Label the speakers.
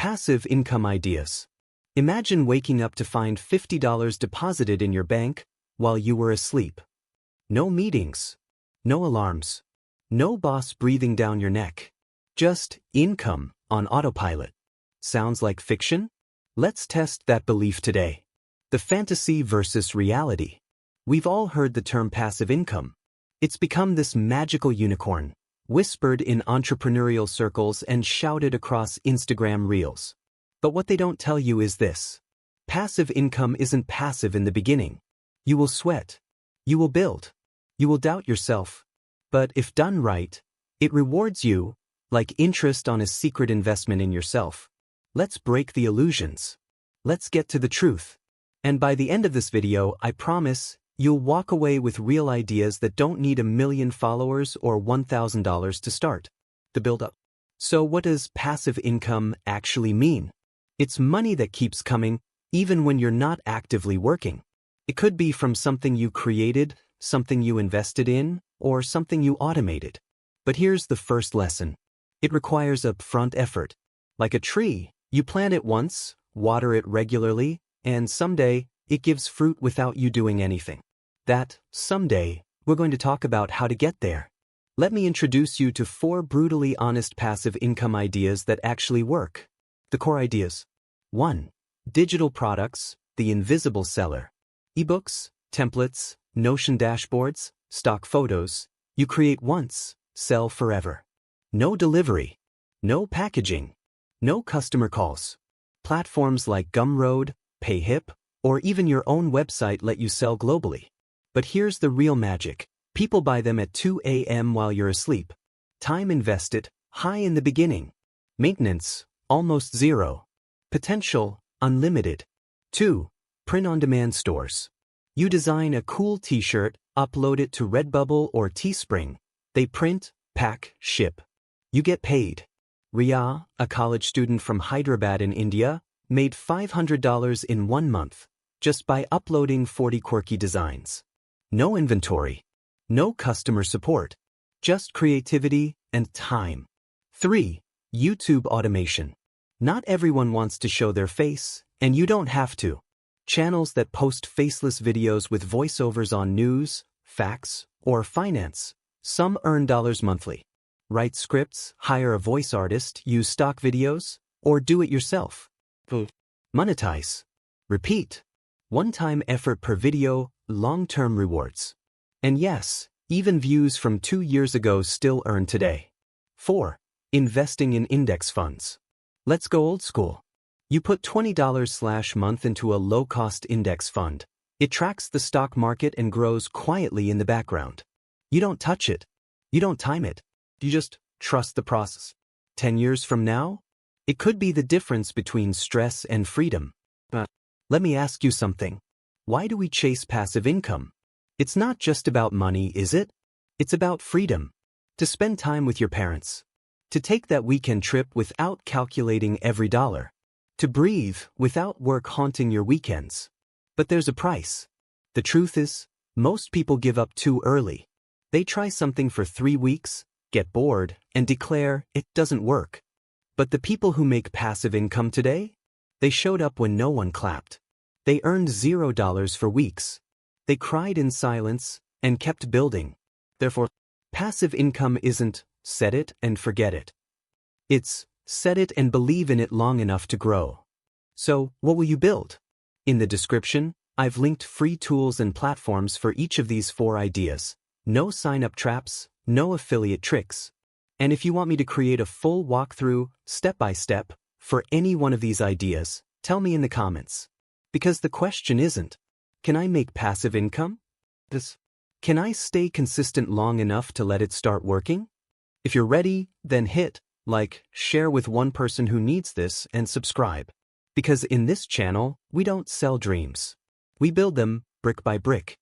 Speaker 1: Passive income ideas. Imagine waking up to find $50 deposited in your bank while you were asleep. No meetings, no alarms, no boss breathing down your neck. Just income on autopilot. Sounds like fiction? Let's test that belief today. The fantasy versus reality. We've all heard the term passive income. It's become this magical unicorn, whispered in entrepreneurial circles and shouted across Instagram reels. But what they don't tell you is this. Passive income isn't passive in the beginning. You will sweat. You will build. You will doubt yourself. But if done right, it rewards you, like interest on a secret investment in yourself. Let's break the illusions. Let's get to the truth. And by the end of this video, I promise, you'll walk away with real ideas that don't need 1 million followers or $1,000 to start the build-up. So what does passive income actually mean? It's money that keeps coming, even when you're not actively working. It could be from something you created, something you invested in, or something you automated. But here's the first lesson. It requires upfront effort. Like a tree, you plant it once, water it regularly, and someday, it gives fruit without you doing anything. That someday, we're going to talk about how to get there. Let me introduce you to 4 brutally honest passive income ideas that actually work. The core ideas. 1. Digital products, the invisible seller. Ebooks, templates, Notion dashboards, stock photos. You create once, sell forever. No delivery. No packaging. No customer calls. Platforms like Gumroad, PayHip, or even your own website let you sell globally. But here's the real magic. People buy them at 2 a.m. while you're asleep. Time invested, high in the beginning. Maintenance, almost zero. Potential, unlimited. 2. Print-on-demand stores. You design a cool t-shirt, upload it to Redbubble or Teespring. They print, pack, ship. You get paid. Riya, a college student from Hyderabad in India, made $500 in 1 month, just by uploading 40 quirky designs. No inventory. No customer support. Just creativity and time. 3. YouTube automation. Not everyone wants to show their face, and you don't have to. Channels that post faceless videos with voiceovers on news, facts, or finance. Some earn dollars monthly. Write scripts, hire a voice artist, use stock videos, or do it yourself. Monetize. Repeat. One-time effort per video, long-term rewards. And yes, even views from 2 years ago still earn today. 4. Investing in index funds. Let's go old school. You put $20/month into a low-cost index fund. It tracks the stock market and grows quietly in the background. You don't touch it. You don't time it. You just trust the process. 10 years from now, it could be the difference between stress and freedom. But let me ask you something. Why do we chase passive income? It's not just about money, is it? It's about freedom. To spend time with your parents. To take that weekend trip without calculating every dollar. To breathe without work haunting your weekends. But there's a price. The truth is, most people give up too early. They try something for 3 weeks, get bored, and declare it doesn't work. But the people who make passive income today? They showed up when no one clapped. They earned $0 for weeks. They cried in silence and kept building. Therefore, passive income isn't set it and forget it. It's set it and believe in it long enough to grow. So, what will you build? In the description, I've linked free tools and platforms for each of these 4 ideas. No sign-up traps, no affiliate tricks. And if you want me to create a full walkthrough, step-by-step, for any one of these ideas, tell me in the comments. Because the question isn't, can I make passive income? Can I stay consistent long enough to let it start working? If you're ready, then hit like, share with one person who needs this, and subscribe. Because in this channel, we don't sell dreams. We build them brick by brick.